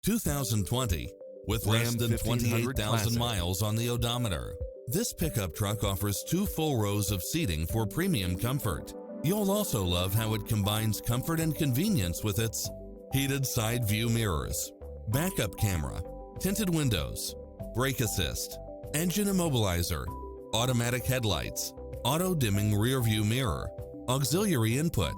2020, with less than 28,000 Classic. miles on the odometer. This pickup truck offers 2 full rows of seating for premium comfort. You'll also love how it combines comfort and convenience with its heated side view mirrors, backup camera, tinted windows, brake assist, engine immobilizer, automatic headlights, auto-dimming rear-view mirror, auxiliary input,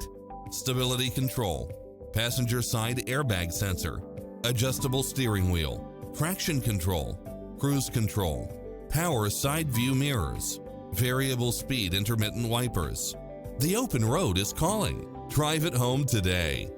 stability control, passenger side airbag sensor, adjustable steering wheel, traction control, cruise control, power side view mirrors, variable speed intermittent wipers. The open road is calling. Drive it home today.